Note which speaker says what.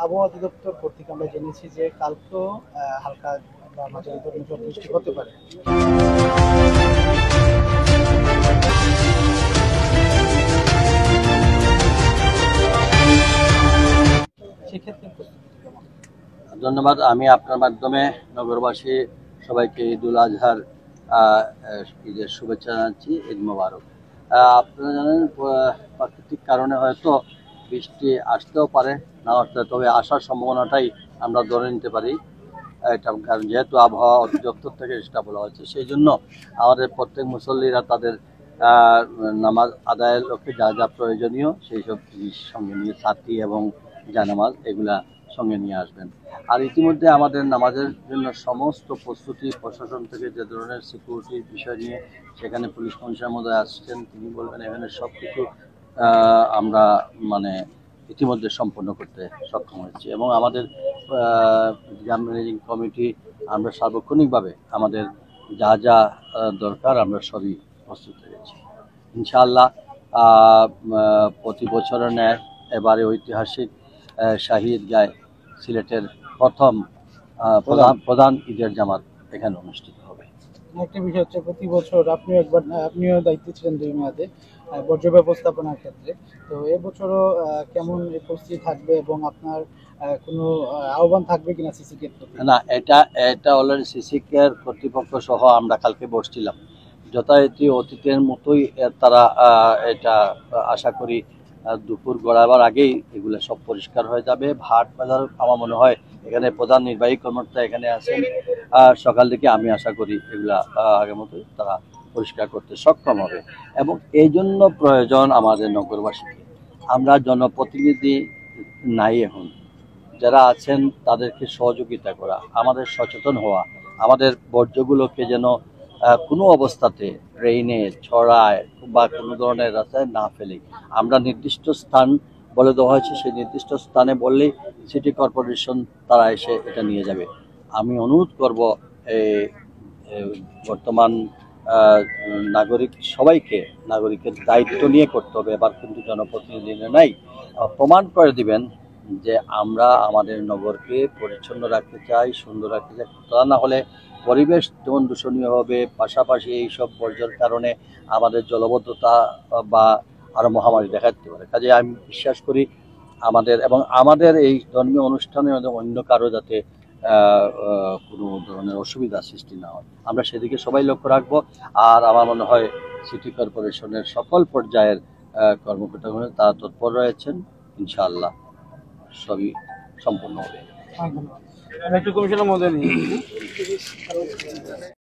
Speaker 1: আবহাওয়া অধিদপ্তর কর্তৃক আমরা জেনেছি যে কালকেও হালকা বা মাঝারি ধরনের ঝড় বৃষ্টি হতে পারে। সেক্ষেত্রে প্রস্তুতি কেমন?
Speaker 2: ধন্যবাদ। আমি আপনার মাধ্যমে নগরবাসী সবাইকে ঈদুল আজহার ঈদের শুভেচ্ছা জানাচ্ছি। ঈদ মোবারক। আপনারা জানেন প্রাকৃতিক কারণে হয়তো বৃষ্টি আসতেও পারে, না আসতে, তবে আসার সম্ভাবনাটাই আমরা ধরে নিতে পারি। এটা কারণ যেহেতু আবহাওয়া অধিদপ্তর থেকে সেটা বলা হয়েছে, সেই জন্য আমাদের প্রত্যেক মুসল্লিরা তাদের নামাজ আদায়ের লক্ষ্যে যা যা প্রয়োজনীয় সেই সব জিনিস সঙ্গে নিয়ে, ছাতি এবং জানামাজ এগুলা সঙ্গে নিয়ে আসবেন। আর ইতিমধ্যে আমাদের নামাজের জন্য সমস্ত প্রস্তুতি প্রশাসন থেকে যে ধরনের সিকিউরিটির বিষয় নিয়ে, সেখানে পুলিশ কমিশনার মধ্যে আসছেন, তিনি বলবেন এখানে সব কিছু আমরা ইতিমধ্যে সম্পন্ন করতে সক্ষম হয়েছি। এবং আমাদের গ্রাম ম্যানেজিং কমিটি আমরা সার্বক্ষণিকভাবে আমাদের যা যা দরকার আমরা সবই প্রস্তুত হয়েছি ইনশাআল্লাহ। প্রতি বছরের ন্যায় এবারে ঐতিহাসিক শাহী ঈদগায় সিলেটের প্রথম প্রধান ঈদের জামাত এখানে অনুষ্ঠিত হবে।
Speaker 1: একটা বিষয় হচ্ছে, প্রতি বছর আপনিও দায়িত্বে ছিলেন 2 মেয়াদে বর্জ্য ব্যবস্থাপনার ক্ষেত্রে। তো এবছরও কেমন পরিস্থিতি থাকবে এবং আপনার কোনো আহ্বান থাকবে কিনা সিসি কেয়ার প্রতি?
Speaker 2: না, এটা অলরেডি সিসি কেয়ার কর্তৃপক্ষ সহ আমরা কালকে বসছিলাম। যথারীতি অতীতের মতোই তারা এটা আশা করি দুপুর গড়াবার আগেই এগুলো সব পরিষ্কার হয়ে যাবে। হাট বাজার আমার মনে হয় এখানে প্রধান নির্বাহী কর্মকর্তা এখানে আছেন, সকাল থেকে আমি আশা করি এগুলা আগের মতোই তারা পরিষ্কার করতে সক্ষম হবে। এবং এই জন্য প্রয়োজন আমাদের নগরবাসীকে, আমরা জনপ্রতিনিধি নাই এখন, যারা আছেন তাদেরকে সহযোগিতা করা, আমাদের সচেতন হওয়া, আমাদের বর্জ্যগুলোকে যেন কোনো অবস্থাতে ড্রেনে, ছড়ায় বা কোনো ধরনের রাস্তায় না ফেলে। আমরা নির্দিষ্ট স্থান বলে দেওয়া হয়েছে, সেই নির্দিষ্ট স্থানে বললেই সিটি কর্পোরেশন তারা এসে এটা নিয়ে যাবে। আমি অনুরোধ করব বর্তমান নাগরিক সবাইকে নাগরিকের দায়িত্ব নিয়ে করতে হবে। এবার কিন্তু জনপ্রতিনিধি নাই, প্রমাণ করে দিবেন যে আমরা আমাদের নগরকে পরিচ্ছন্ন রাখতে চাই, সুন্দর রাখতে চাই। তা না হলে পরিবেশ যেমন দূষণীয় হবে, পাশাপাশি এইসব বর্জ্যের কারণে আমাদের জলবদ্ধতা বা আরও মহামারী দেখা দিতে পারে। কাজে আমি বিশ্বাস করি আমাদের এই ধর্মীয় অনুষ্ঠানের মধ্যে অন্য কারো যাতে কোনো ধরনের অসুবিধা সৃষ্টি না হয়, আমরা সেদিকে সবাই লক্ষ্য রাখবো। আর আমার মনে হয় সিটি কর্পোরেশনের সকল পর্যায়ের কর্মকর্তাগণ তারা তৎপর রয়েছেন, ইনশাআল্লাহ সবই সম্পূর্ণ হবে।
Speaker 1: ধন্যবাদ। আমি একটু কমিশনের মধ্যে নিই।